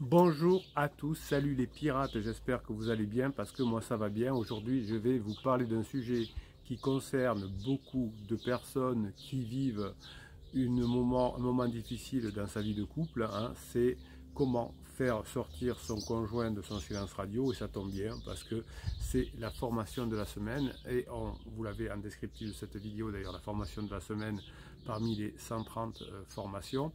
Bonjour à tous, salut les pirates, j'espère que vous allez bien parce que moi ça va bien. Aujourd'hui je vais vous parler d'un sujet qui concerne beaucoup de personnes qui vivent un moment difficile dans sa vie de couple, hein. C'est comment faire sortir son conjoint de son silence radio, et ça tombe bien parce que c'est la formation de la semaine et vous l'avez en descriptif de cette vidéo d'ailleurs, la formation de la semaine parmi les 130 formations.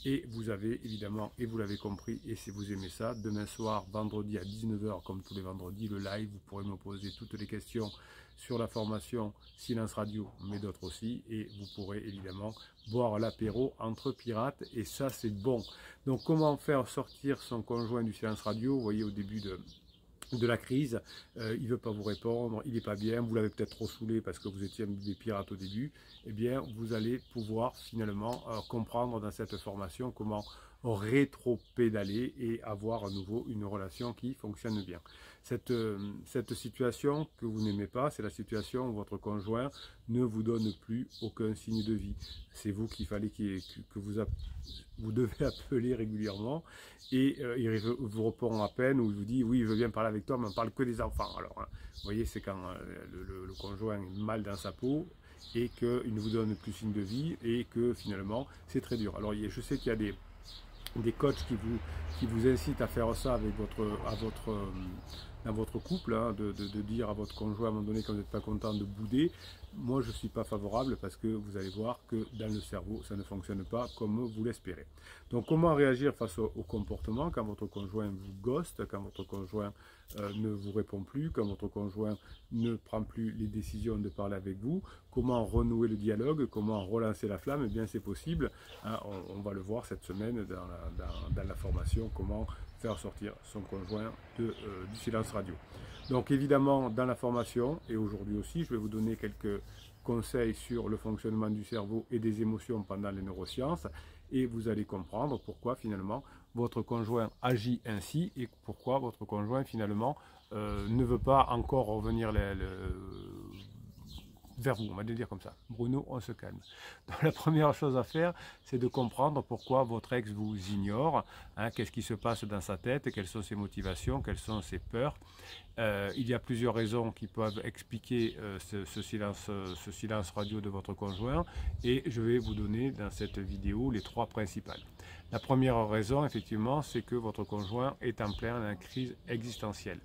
Et vous avez évidemment, et vous l'avez compris, et si vous aimez ça, demain soir, vendredi à 19 h, comme tous les vendredis, le live, vous pourrez me poser toutes les questions sur la formation Silence Radio, mais d'autres aussi, et vous pourrez évidemment boire l'apéro entre pirates, et ça c'est bon. Donc comment faire sortir son conjoint du silence radio? Vous voyez au début de la crise, il ne veut pas vous répondre, il n'est pas bien, vous l'avez peut-être trop saoulé parce que vous étiez des pirates au début, eh bien vous allez pouvoir finalement comprendre dans cette formation comment rétro-pédaler et avoir à nouveau une relation qui fonctionne bien. Cette situation que vous n'aimez pas, c'est la situation où votre conjoint ne vous donne plus aucun signe de vie. C'est vous qu'il fallait que vous devez appeler régulièrement et il vous répond à peine ou il vous dit oui, il veut bien parler avec toi, mais on ne parle que des enfants. Alors, hein, vous voyez, c'est quand le conjoint est mal dans sa peau et qu'il ne vous donne plus signe de vie et que finalement c'est très dur. Alors je sais qu'il y a des coachs qui vous incitent à faire ça avec dans votre couple, hein, de dire à votre conjoint à un moment donné quand vous n'êtes pas content de bouder. Moi je ne suis pas favorable parce que vous allez voir que dans le cerveau ça ne fonctionne pas comme vous l'espérez. Donc comment réagir face au comportement quand votre conjoint vous ghoste, quand votre conjoint ne vous répond plus, quand votre conjoint ne prend plus les décisions de parler avec vous, comment renouer le dialogue, comment relancer la flamme? Eh bien c'est possible, hein, on va le voir cette semaine dans la formation, comment faire sortir son conjoint du silence radio. Donc évidemment dans la formation, et aujourd'hui aussi, je vais vous donner quelques conseils sur le fonctionnement du cerveau et des émotions pendant les neurosciences, et vous allez comprendre pourquoi finalement votre conjoint agit ainsi et pourquoi votre conjoint finalement ne veut pas encore revenir vers vous, on va le dire comme ça. Bruno, on se calme. Donc, la première chose à faire, c'est de comprendre pourquoi votre ex vous ignore, hein, qu'est-ce qui se passe dans sa tête, quelles sont ses motivations, quelles sont ses peurs. Il y a plusieurs raisons qui peuvent expliquer ce silence radio de votre conjoint, et je vais vous donner dans cette vidéo les trois principales. La première raison, effectivement, c'est que votre conjoint est en pleine crise existentielle.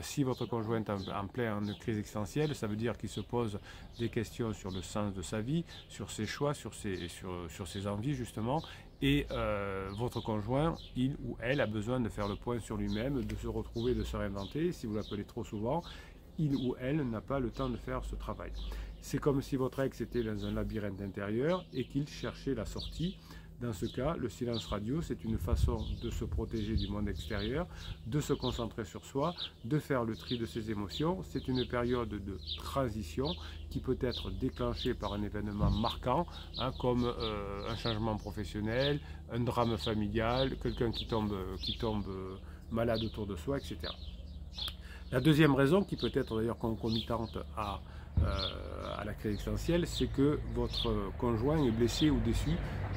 Si votre conjoint est en pleine crise existentielle, ça veut dire qu'il se pose des questions sur le sens de sa vie, sur ses choix, sur ses envies justement, et votre conjoint, il ou elle, a besoin de faire le point sur lui-même, de se retrouver, de se réinventer. Si vous l'appelez trop souvent, il ou elle n'a pas le temps de faire ce travail. C'est comme si votre ex était dans un labyrinthe intérieur et qu'il cherchait la sortie. Dans ce cas, le silence radio, c'est une façon de se protéger du monde extérieur, de se concentrer sur soi, de faire le tri de ses émotions. C'est une période de transition qui peut être déclenchée par un événement marquant, hein, comme un changement professionnel, un drame familial, quelqu'un qui tombe malade autour de soi, etc. La deuxième raison, qui peut être d'ailleurs concomitante à la crise existentielle, c'est que votre conjoint est blessé ou déçu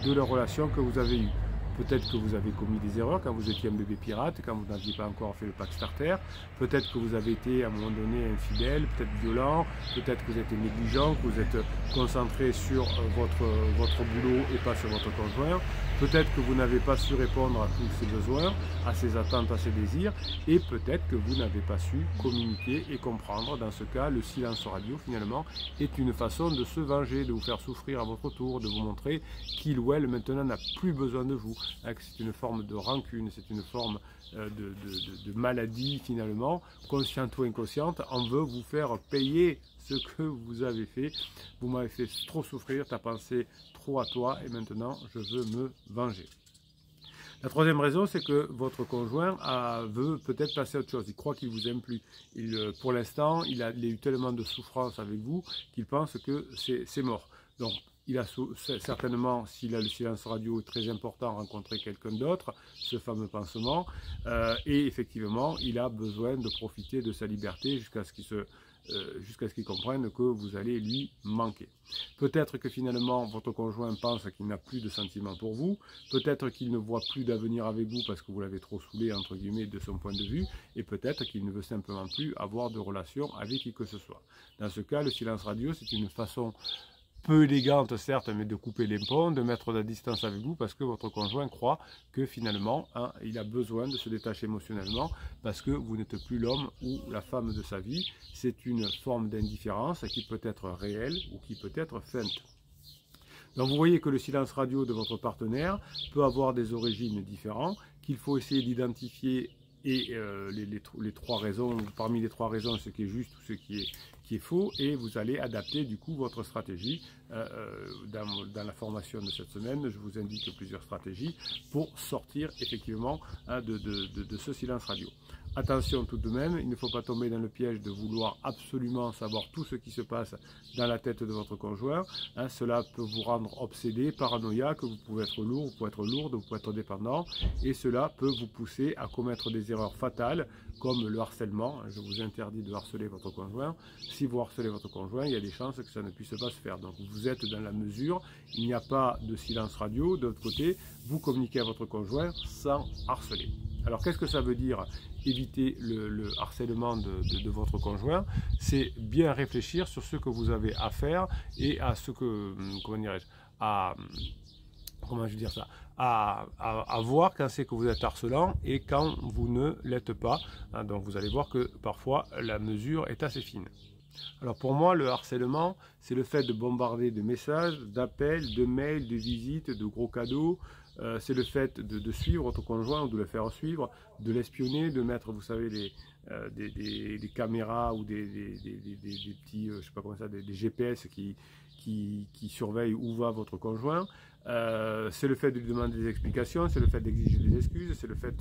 de la relation que vous avez eue. Peut-être que vous avez commis des erreurs quand vous étiez un bébé pirate, quand vous n'aviez pas encore fait le pack starter. Peut-être que vous avez été à un moment donné infidèle, peut-être violent, peut-être que vous êtes négligent, que vous êtes concentré sur votre boulot et pas sur votre conjoint. Peut-être que vous n'avez pas su répondre à tous ses besoins, à ses attentes, à ses désirs, et peut-être que vous n'avez pas su communiquer et comprendre. Dans ce cas, le silence radio, finalement, est une façon de se venger, de vous faire souffrir à votre tour, de vous montrer qu'il ou elle, maintenant, n'a plus besoin de vous. C'est une forme de rancune, c'est une forme de maladie, finalement, consciente ou inconsciente. On veut vous faire payer ce que vous avez fait. Vous m'avez fait trop souffrir, tu as pensé trop à toi et maintenant je veux me venger. La troisième raison, c'est que votre conjoint veut peut-être passer à autre chose. Il croit qu'il vous aime plus. Pour l'instant, il a eu tellement de souffrance avec vous qu'il pense que c'est mort. Donc, il a certainement, s'il a le silence radio très important, rencontré quelqu'un d'autre, ce fameux pansement, et effectivement, il a besoin de profiter de sa liberté jusqu'à ce qu'il se jusqu'à ce qu'il comprenne que vous allez lui manquer. Peut-être que finalement votre conjoint pense qu'il n'a plus de sentiments pour vous, peut-être qu'il ne voit plus d'avenir avec vous parce que vous l'avez trop saoulé entre guillemets de son point de vue, et peut-être qu'il ne veut simplement plus avoir de relation avec qui que ce soit. Dans ce cas, le silence radio, c'est une façon peu élégante certes, mais de couper les ponts, de mettre de la distance avec vous parce que votre conjoint croit que finalement, il a besoin de se détacher émotionnellement parce que vous n'êtes plus l'homme ou la femme de sa vie. C'est une forme d'indifférence qui peut être réelle ou qui peut être feinte. Donc vous voyez que le silence radio de votre partenaire peut avoir des origines différentes, qu'il faut essayer d'identifier et les trois raisons, parmi les trois raisons, ce qui est juste ou ce qui est faux, et vous allez adapter du coup votre stratégie. Dans la formation de cette semaine, je vous indique plusieurs stratégies pour sortir effectivement de ce silence radio. Attention tout de même, il ne faut pas tomber dans le piège de vouloir absolument savoir tout ce qui se passe dans la tête de votre conjoint. Cela peut vous rendre obsédé, paranoïaque, vous pouvez être lourd, vous pouvez être lourde, vous pouvez être dépendant, et cela peut vous pousser à commettre des erreurs fatales comme le harcèlement. Je vous interdis de harceler votre conjoint. Si vous harcelez votre conjoint, il y a des chances que ça ne puisse pas se faire. Donc vous êtes dans la mesure, il n'y a pas de silence radio. De l'autre côté, vous communiquez à votre conjoint sans harceler. Alors qu'est-ce que ça veut dire éviter le harcèlement de votre conjoint? C'est bien réfléchir sur ce que vous avez à faire et à ce que, comment dirais-je, à voir quand c'est que vous êtes harcelant et quand vous ne l'êtes pas. Donc vous allez voir que parfois la mesure est assez fine. Alors pour moi, le harcèlement, c'est le fait de bombarder de messages, d'appels, de mails, de visites, de gros cadeaux. C'est le fait de suivre votre conjoint ou de le faire suivre, de l'espionner, de mettre, vous savez, des caméras ou des petits, je sais pas comment ça, des GPS qui surveillent où va votre conjoint. C'est le fait de lui demander des explications, c'est le fait d'exiger des excuses, c'est le fait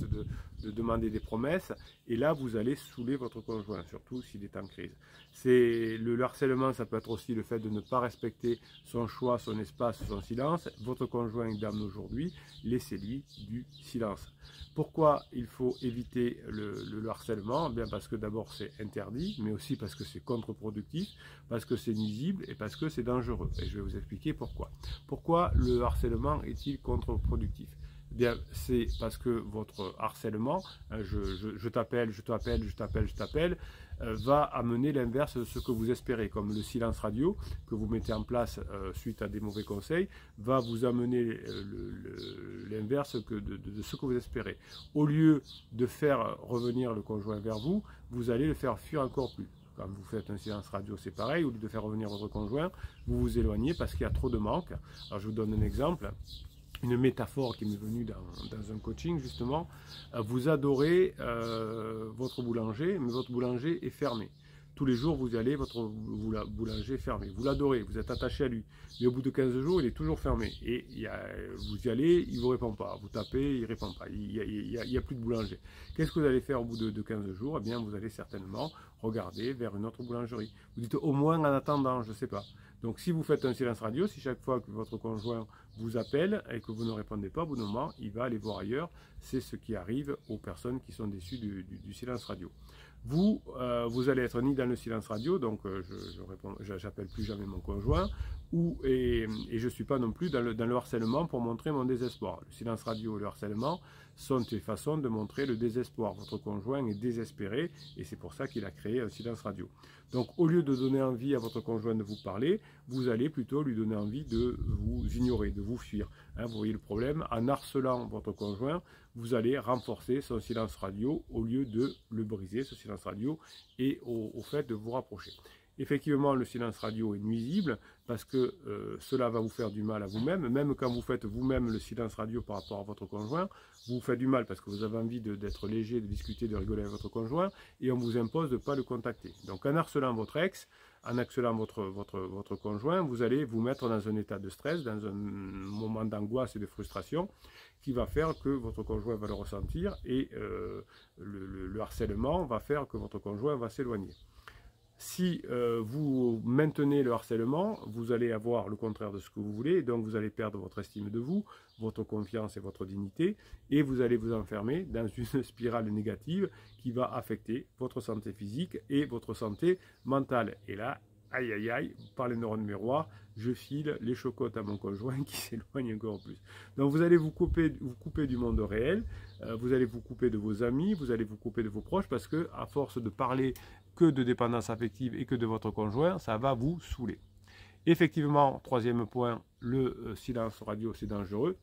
de demander des promesses. Et là, vous allez saouler votre conjoint, surtout s'il est en crise. Le harcèlement, ça peut être aussi le fait de ne pas respecter son choix, son espace, son silence. Votre conjoint est dame aujourd'hui, laissez-lui du silence. Pourquoi il faut éviter le harcèlement? Bien parce que d'abord c'est interdit, mais aussi parce que c'est contre-productif, parce que c'est nuisible et parce que c'est dangereux. Et je vais vous expliquer pourquoi. Pourquoi le harcèlement est-il contre-productif? Bien, c'est parce que votre harcèlement, je t'appelle, va amener l'inverse de ce que vous espérez, comme le silence radio que vous mettez en place suite à des mauvais conseils, va vous amener l'inverse de ce que vous espérez. Au lieu de faire revenir le conjoint vers vous, vous allez le faire fuir encore plus. Quand vous faites un silence radio, c'est pareil, au lieu de faire revenir votre conjoint, vous vous éloignez parce qu'il y a trop de manque. Alors je vous donne un exemple. Une métaphore qui m'est venue dans un coaching justement, vous adorez votre boulanger, mais votre boulanger est fermé. Tous les jours, vous y allez, votre boulanger est fermé. Vous l'adorez, vous êtes attaché à lui. Mais au bout de 15 jours, il est toujours fermé. Et vous y allez, il ne vous répond pas. Vous tapez, il ne répond pas. Il n'y a plus de boulanger. Qu'est-ce que vous allez faire au bout de 15 jours? Eh bien, vous allez certainement regarder vers une autre boulangerie. Vous dites au moins en attendant, je ne sais pas. Donc si vous faites un silence radio, si chaque fois que votre conjoint vous appelle et que vous ne répondez pas, au bout d'un moment, il va aller voir ailleurs. C'est ce qui arrive aux personnes qui sont déçues du silence radio. Vous allez être ni dans le silence radio, donc j'appelle plus jamais mon conjoint, et je ne suis pas non plus dans le harcèlement pour montrer mon désespoir. Le silence radio et le harcèlement sont des façons de montrer le désespoir. Votre conjoint est désespéré et c'est pour ça qu'il a créé un silence radio. Donc au lieu de donner envie à votre conjoint de vous parler, vous allez plutôt lui donner envie de vous ignorer, de vous fuir. Vous voyez le problème, en harcelant votre conjoint, vous allez renforcer son silence radio au lieu de le briser, ce silence radio, et au fait de vous rapprocher. Effectivement, le silence radio est nuisible parce que cela va vous faire du mal à vous-même. Même quand vous faites vous-même le silence radio par rapport à votre conjoint, vous faites du mal parce que vous avez envie d'être léger, de discuter, de rigoler avec votre conjoint et on vous impose de ne pas le contacter. Donc en harcelant votre ex, en harcelant votre conjoint, vous allez vous mettre dans un état de stress, dans un moment d'angoisse et de frustration qui va faire que votre conjoint va le ressentir et le harcèlement va faire que votre conjoint va s'éloigner. Si vous maintenez le harcèlement, vous allez avoir le contraire de ce que vous voulez, donc vous allez perdre votre estime de vous, votre confiance et votre dignité, et vous allez vous enfermer dans une spirale négative qui va affecter votre santé physique et votre santé mentale. Et là, aïe aïe aïe, par les neurones miroirs, je file les chocottes à mon conjoint qui s'éloigne encore plus. Donc vous allez vous couper du monde réel, vous allez vous couper de vos amis, vous allez vous couper de vos proches, parce que à force de parler que de dépendance affective et que de votre conjoint, ça va vous saouler. Effectivement, troisième point, le silence radio, c'est dangereux,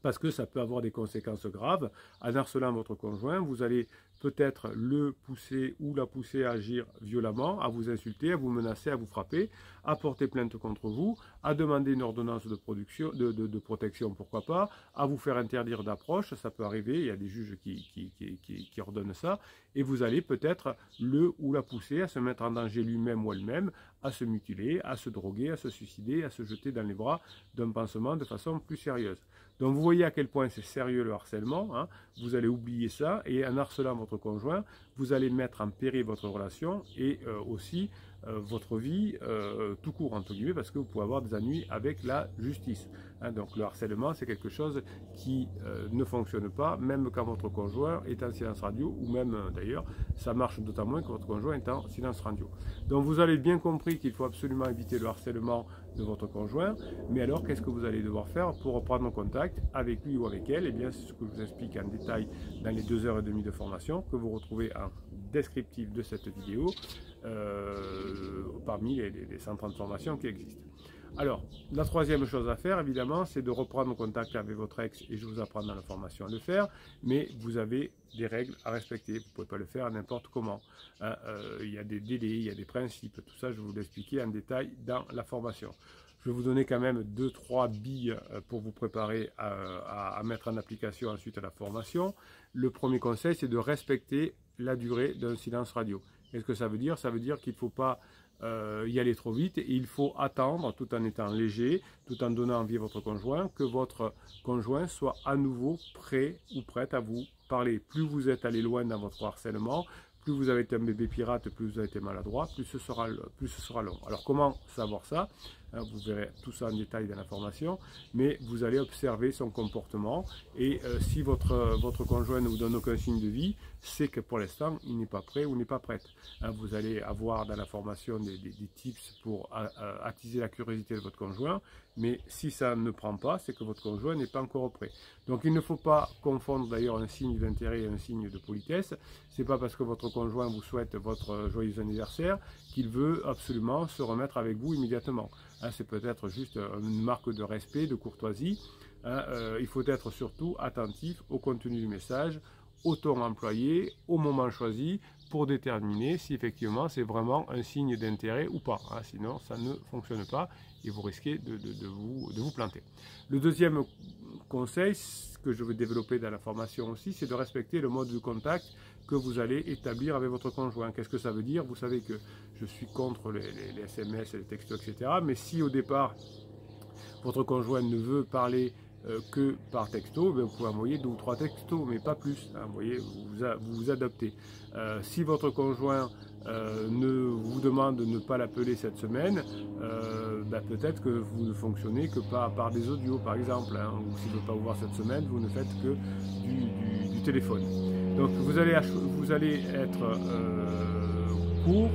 parce que ça peut avoir des conséquences graves. En harcelant votre conjoint, vous allez peut-être le pousser ou la pousser à agir violemment, à vous insulter, à vous menacer, à vous frapper, à porter plainte contre vous, à demander une ordonnance de protection, pourquoi pas, à vous faire interdire d'approche, ça peut arriver, il y a des juges qui ordonnent ça, et vous allez peut-être le ou la pousser à se mettre en danger lui-même ou elle-même, à se mutiler, à se droguer, à se suicider, à se jeter dans les bras d'un pansement de façon plus sérieuse. Donc vous voyez à quel point c'est sérieux le harcèlement, hein. Vous allez oublier ça, et en harcelant votre conjoint, vous allez mettre en péril votre relation et aussi votre vie tout court, entre guillemets, parce que vous pouvez avoir des ennuis avec la justice. Hein. Donc le harcèlement, c'est quelque chose qui ne fonctionne pas, même quand votre conjoint est en silence radio, ou même d'ailleurs, ça marche d'autant moins que votre conjoint est en silence radio. Donc vous avez bien compris qu'il faut absolument éviter le harcèlement de votre conjoint, mais alors qu'est-ce que vous allez devoir faire pour reprendre contact avec lui ou avec elle? Eh bien, c'est ce que je vous explique en détail dans les 2h30 de formation que vous retrouvez en descriptif de cette vidéo parmi les 130 formations qui existent. Alors, la troisième chose à faire, évidemment, c'est de reprendre contact avec votre ex, et je vous apprends dans la formation à le faire, mais vous avez des règles à respecter, vous ne pouvez pas le faire n'importe comment. Il y a des délais, il y a des principes, tout ça je vais vous l'expliquer en détail dans la formation. Je vais vous donner quand même 2-3 billes pour vous préparer à mettre en application ensuite la formation. Le premier conseil, c'est de respecter la durée d'un silence radio. Qu'est-ce que ça veut dire? Ça veut dire qu'il ne faut pas y aller trop vite, et il faut attendre, tout en étant léger, tout en donnant envie à votre conjoint, que votre conjoint soit à nouveau prêt ou prête à vous parler. Plus vous êtes allé loin dans votre harcèlement, plus vous avez été un bébé pirate, plus vous avez été maladroit, plus ce sera long. Alors comment savoir ça? Vous verrez tout ça en détail dans la formation, mais vous allez observer son comportement, et si votre conjoint ne vous donne aucun signe de vie, c'est que pour l'instant il n'est pas prêt ou n'est pas prête. Vous allez avoir dans la formation des tips pour attiser la curiosité de votre conjoint, mais si ça ne prend pas, c'est que votre conjoint n'est pas encore prêt. Donc il ne faut pas confondre d'ailleurs un signe d'intérêt et un signe de politesse. C'est pas parce que votre conjoint vous souhaite votre joyeux anniversaire qu'il veut absolument se remettre avec vous immédiatement. C'est peut-être juste une marque de respect, de courtoisie. Il faut être surtout attentif au contenu du message, au ton employé, au moment choisi, pour déterminer si effectivement c'est vraiment un signe d'intérêt ou pas. Sinon ça ne fonctionne pas et vous risquez de vous planter. Le deuxième conseil que je veux développer dans la formation aussi, c'est de respecter le mode de contact que vous allez établir avec votre conjoint. Qu'est-ce que ça veut dire? Vous savez que je suis contre les SMS, les textos, etc. Mais si au départ, votre conjoint ne veut parler que par texto, vous pouvez envoyer 2 ou 3 textos, mais pas plus. Vous voyez, vous vous adaptez. Si votre conjoint vous demande de ne pas l'appeler cette semaine, peut-être que vous ne fonctionnez que par des audios, par exemple. Ou s'il ne veut pas vous voir cette semaine, vous ne faites que du téléphone. Donc vous allez être court,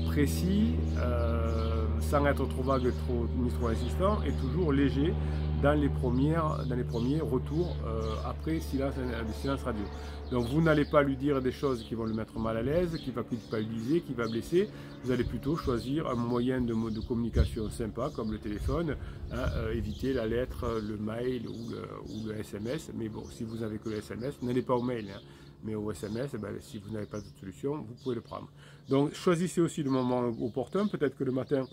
précis, sans être trop vague ni trop insistant, et toujours léger dans les premiers retours après le silence radio. Donc vous n'allez pas lui dire des choses qui vont le mettre mal à l'aise, qui va culpabiliser, qui va blesser. Vous allez plutôt choisir un moyen de communication sympa comme le téléphone, éviter la lettre, le mail ou le SMS. Mais bon, si vous n'avez que le SMS, n'allez pas au mail. Mais au SMS, si vous n'avez pas d'autre solution, vous pouvez le prendre. Donc choisissez aussi le moment opportun. Peut-être que le matin,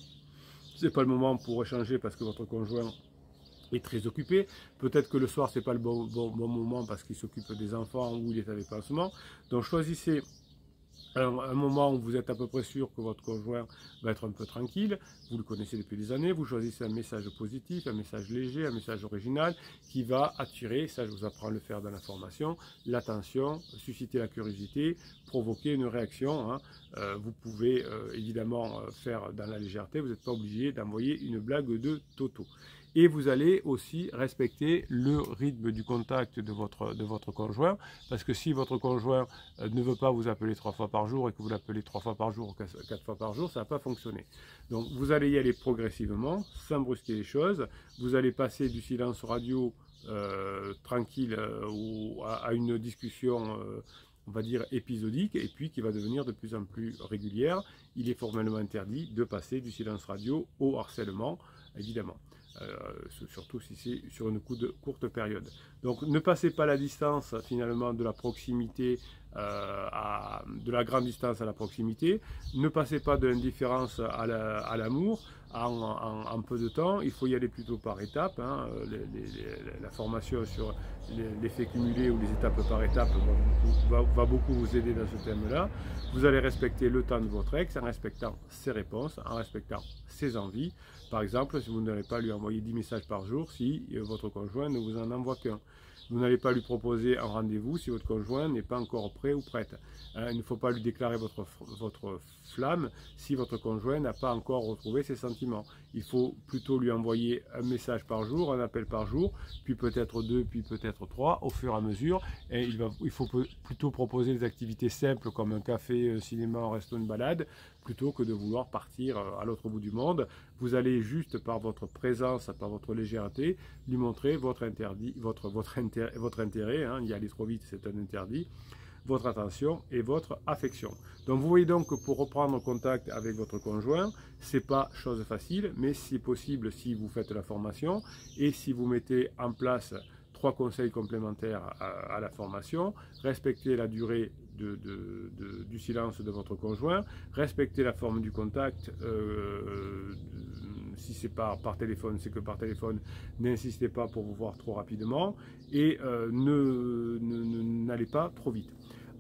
ce n'est pas le moment pour échanger parce que votre conjoint est très occupé. Peut-être que le soir, ce n'est pas le bon moment parce qu'il s'occupe des enfants ou il est à dépassement. Donc choisissez un moment où vous êtes à peu près sûr que votre conjoint va être un peu tranquille, vous le connaissez depuis des années, vous choisissez un message positif, un message léger, un message original qui va attirer, ça je vous apprends à le faire dans la formation, l'attention, susciter la curiosité, provoquer une réaction. Hein. Vous pouvez évidemment faire dans la légèreté, vous n'êtes pas obligé d'envoyer une blague de Toto. Et vous allez aussi respecter le rythme du contact de votre conjoint, parce que si votre conjoint ne veut pas vous appeler 3 fois par jour et que vous l'appelez 3 fois par jour ou 4 fois par jour, ça va pas fonctionner. Donc vous allez y aller progressivement, sans brusquer les choses. Vous allez passer du silence radio tranquille ou à une discussion on va dire épisodique, et puis qui va devenir de plus en plus régulière. Il est formellement interdit de passer du silence radio au harcèlement, évidemment. Surtout si c'est sur une courte période. Donc ne passez pas la distance finalement de la proximité de la grande distance à la proximité. Ne passez pas de l'indifférence à l'amour en peu de temps. Il faut y aller plutôt par étapes. Hein. La formation sur l'effet cumulé ou les étapes par étapes va beaucoup vous aider dans ce thème-là. Vous allez respecter le temps de votre ex en respectant ses réponses, en respectant ses envies. Par exemple, si vous n'allez pas lui envoyer 10 messages par jour si votre conjoint ne vous en envoie qu'un. Vous n'allez pas lui proposer un rendez-vous si votre conjoint n'est pas encore prêt ou prête. Il ne faut pas lui déclarer votre flamme si votre conjoint n'a pas encore retrouvé ses sentiments. Il faut plutôt lui envoyer un message par jour, un appel par jour, puis peut-être 2, puis peut-être 3, au fur et à mesure. Et il faut plutôt proposer des activités simples comme un café, un cinéma, un resto, une balade, plutôt que de vouloir partir à l'autre bout du monde. Vous allez juste par votre présence, par votre légèreté, lui montrer votre intérêt, hein, y aller trop vite c'est un interdit, votre attention et votre affection. Donc vous voyez donc que pour reprendre contact avec votre conjoint, c'est pas chose facile, mais c'est possible si vous faites la formation et si vous mettez en place 3 conseils complémentaires à la formation. Respectez la durée du silence de votre conjoint, respectez la forme du contact, si c'est pas par téléphone, c'est que par téléphone, n'insistez pas pour vous voir trop rapidement et n'allez pas trop vite.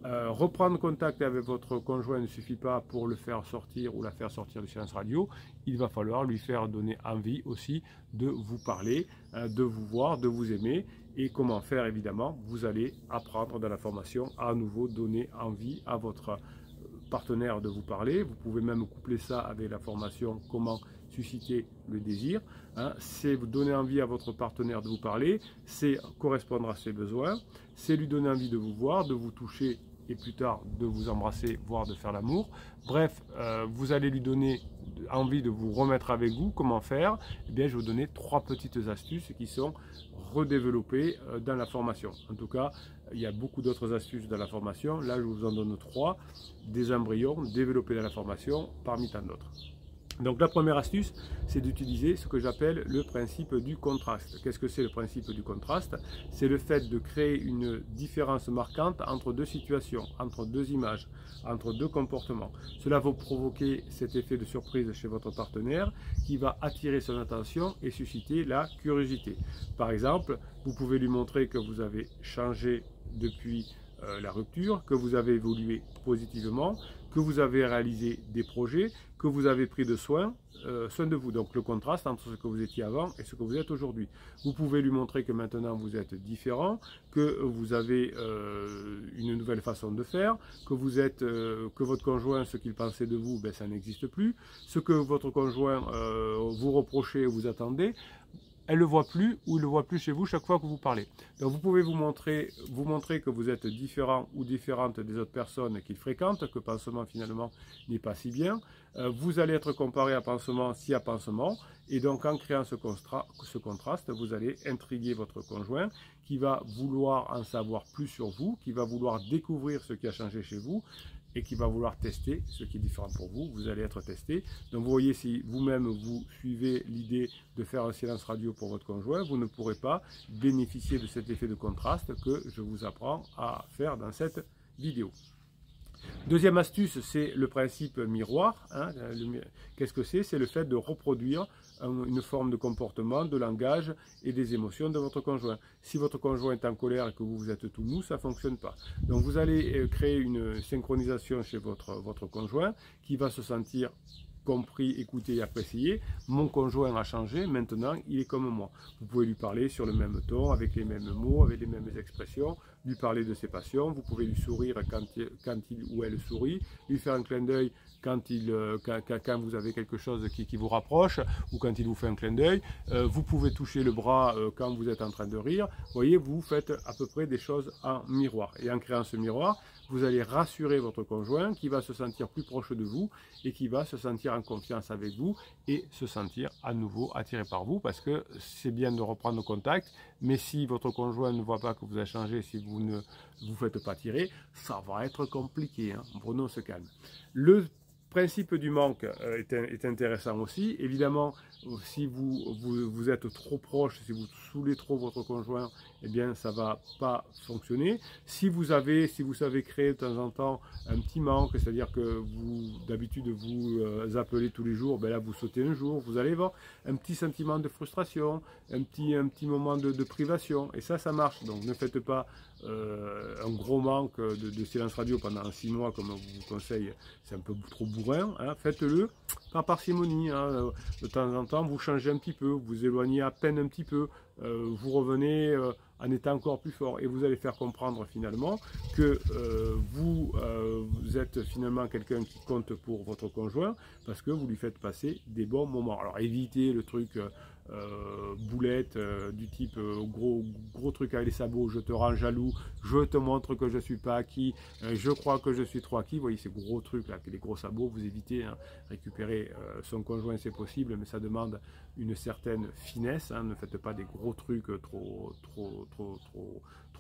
Reprendre contact avec votre conjoint ne suffit pas pour le faire sortir ou la faire sortir du silence radio. Il va falloir lui faire donner envie aussi de vous parler, de vous voir, de vous aimer. Et comment faire, évidemment, vous allez apprendre dans la formation à nouveau donner envie à votre partenaire de vous parler. Vous pouvez même coupler ça avec la formation comment susciter le désir. Hein. C'est vous donner envie à votre partenaire de vous parler, c'est correspondre à ses besoins, c'est lui donner envie de vous voir, de vous toucher et plus tard de vous embrasser, voire de faire l'amour. Bref, vous allez lui donner envie de vous remettre avec vous. Comment faire? Eh bien, je vais vous donner 3 petites astuces qui sont redéveloppées dans la formation. En tout cas, il y a beaucoup d'autres astuces dans la formation. Là, je vous en donne 3, des embryons développés dans la formation parmi tant d'autres. Donc la première astuce, c'est d'utiliser ce que j'appelle le principe du contraste. Qu'est-ce que c'est le principe du contraste? C'est le fait de créer une différence marquante entre 2 situations, entre 2 images, entre 2 comportements. Cela va provoquer cet effet de surprise chez votre partenaire qui va attirer son attention et susciter la curiosité. Par exemple, vous pouvez lui montrer que vous avez changé depuis la rupture, que vous avez évolué positivement, que vous avez réalisé des projets, que vous avez pris soin de vous. Donc le contraste entre ce que vous étiez avant et ce que vous êtes aujourd'hui. Vous pouvez lui montrer que maintenant vous êtes différent, que vous avez une nouvelle façon de faire, que votre conjoint, ce qu'il pensait de vous, ben, ça n'existe plus. Ce que votre conjoint vous reprochait ou vous attendait, elle ne le voit plus ou il ne le voit plus chez vous chaque fois que vous parlez. Donc vous pouvez vous montrer que vous êtes différent ou différente des autres personnes qu'il fréquente, que Pansement finalement n'est pas si bien. Vous allez être comparé à Pansement s'il y a Pansement. Et donc en créant ce contraste, vous allez intriguer votre conjoint qui va vouloir en savoir plus sur vous, qui va vouloir découvrir ce qui a changé chez vous et qui va vouloir tester ce qui est différent pour vous. Vous allez être testé. Donc vous voyez, si vous-même vous suivez l'idée de faire un silence radio pour votre conjoint, vous ne pourrez pas bénéficier de cet effet de contraste que je vous apprends à faire dans cette vidéo. Deuxième astuce, c'est le principe miroir. Hein. Qu'est-ce que c'est? C'est le fait de reproduire une forme de comportement, de langage et des émotions de votre conjoint. Si votre conjoint est en colère et que vous êtes tout mou, ça ne fonctionne pas. Donc vous allez créer une synchronisation chez votre conjoint qui va se sentir compris, écouté et apprécié. Mon conjoint a changé, maintenant il est comme moi. Vous pouvez lui parler sur le même ton, avec les mêmes mots, avec les mêmes expressions, lui parler de ses passions, vous pouvez lui sourire quand il ou elle sourit, lui faire un clin d'œil quand vous avez quelque chose qui vous rapproche ou quand il vous fait un clin d'œil. Vous pouvez toucher le bras quand vous êtes en train de rire. Vous voyez, vous faites à peu près des choses en miroir. Et en créant ce miroir, vous allez rassurer votre conjoint qui va se sentir plus proche de vous et qui va se sentir en confiance avec vous et se sentir à nouveau attiré par vous, parce que c'est bien de reprendre contact, mais si votre conjoint ne voit pas que vous avez changé, si vous ne vous faites pas tirer, ça va être compliqué. Hein. Bruno se calme. Le principe du manque est intéressant aussi. Évidemment, si vous êtes trop proche, si vous saoulez trop votre conjoint, eh bien ça ne va pas fonctionner. Si vous savez créer de temps en temps un petit manque, c'est-à-dire que d'habitude vous appelez tous les jours, ben là vous sautez un jour, vous allez voir un petit sentiment de frustration, un petit moment de privation, et ça marche. Donc ne faites pas un gros manque de silence radio pendant 6 mois comme on vous conseille, c'est un peu trop bourrin, hein. Faites-le par parcimonie, hein. De temps en temps vous changez un petit peu, vous éloignez à peine un petit peu, vous revenez en étant encore plus fort, et vous allez faire comprendre finalement que vous êtes finalement quelqu'un qui compte pour votre conjoint, parce que vous lui faites passer des bons moments. Alors évitez le truc boulette du type gros truc avec les sabots, je te rends jaloux, je te montre que je suis pas acquis, je crois que je suis trop acquis. Vous voyez ces gros trucs là, les gros sabots, vous évitez, hein. Récupérer son conjoint c'est possible, mais ça demande une certaine finesse, hein. Ne faites pas des gros trucs trop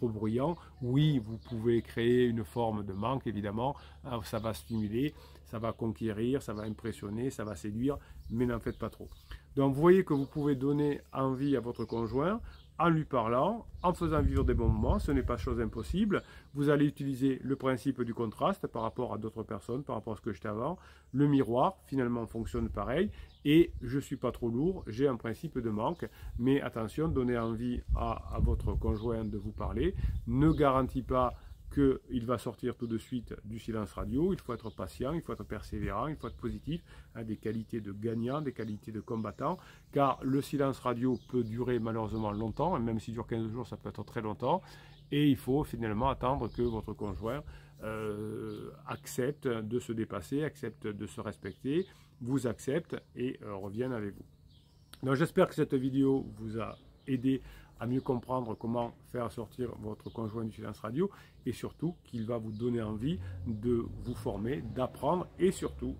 bruyants. Oui, vous pouvez créer une forme de manque, évidemment, hein, ça va stimuler, ça va conquérir, ça va impressionner, ça va séduire, mais n'en faites pas trop. Donc vous voyez que vous pouvez donner envie à votre conjoint en lui parlant, en faisant vivre des bons moments, ce n'est pas chose impossible. Vous allez utiliser le principe du contraste par rapport à d'autres personnes, par rapport à ce que j'étais avant. Le miroir, finalement, fonctionne pareil. Et je ne suis pas trop lourd, j'ai un principe de manque. Mais attention, donnez envie à votre conjoint de vous parler. Ne garantit pas qu'il va sortir tout de suite du silence radio. Il faut être patient, il faut être persévérant, il faut être positif, hein, des qualités de gagnant, des qualités de combattant, car le silence radio peut durer malheureusement longtemps, et même s'il dure 15 jours, ça peut être très longtemps, et il faut finalement attendre que votre conjoint accepte de se dépasser, accepte de se respecter, vous accepte et revienne avec vous. Donc j'espère que cette vidéo vous a aidé à mieux comprendre comment faire sortir votre conjoint du silence radio, et surtout qu'il va vous donner envie de vous former, d'apprendre et surtout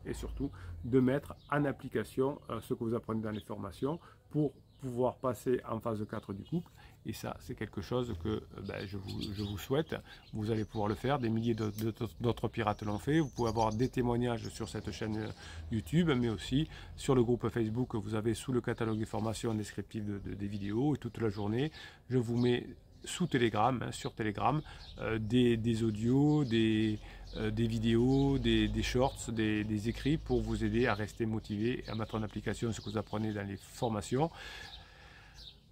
de mettre en application ce que vous apprenez dans les formations pour pouvoir passer en phase 4 du couple. Et ça, c'est quelque chose que je vous souhaite. Vous allez pouvoir le faire. Des milliers d'autres pirates l'ont fait. Vous pouvez avoir des témoignages sur cette chaîne YouTube, mais aussi sur le groupe Facebook que vous avez sous le catalogue des formations descriptives des vidéos. Et toute la journée, je vous mets sous Telegram, hein, sur Telegram, des audios, des vidéos, des shorts, des écrits pour vous aider à rester motivé et à mettre en application ce que vous apprenez dans les formations.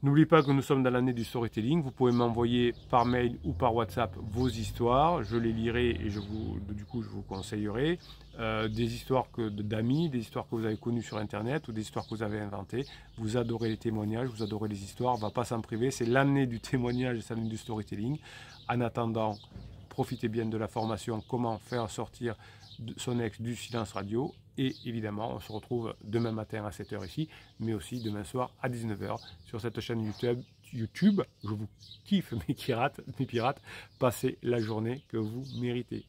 N'oubliez pas que nous sommes dans l'année du storytelling. Vous pouvez m'envoyer par mail ou par WhatsApp vos histoires. Je les lirai et je vous conseillerai. Des histoires d'amis, des histoires que vous avez connues sur Internet ou des histoires que vous avez inventées. Vous adorez les témoignages, vous adorez les histoires. On ne va pas s'en priver. C'est l'année du témoignage et c'est l'année du storytelling. En attendant, profitez bien de la formation comment faire sortir son ex du silence radio. Et évidemment, on se retrouve demain matin à 7 h ici, mais aussi demain soir à 19 h sur cette chaîne YouTube. Je vous kiffe mes pirates. Passez la journée que vous méritez.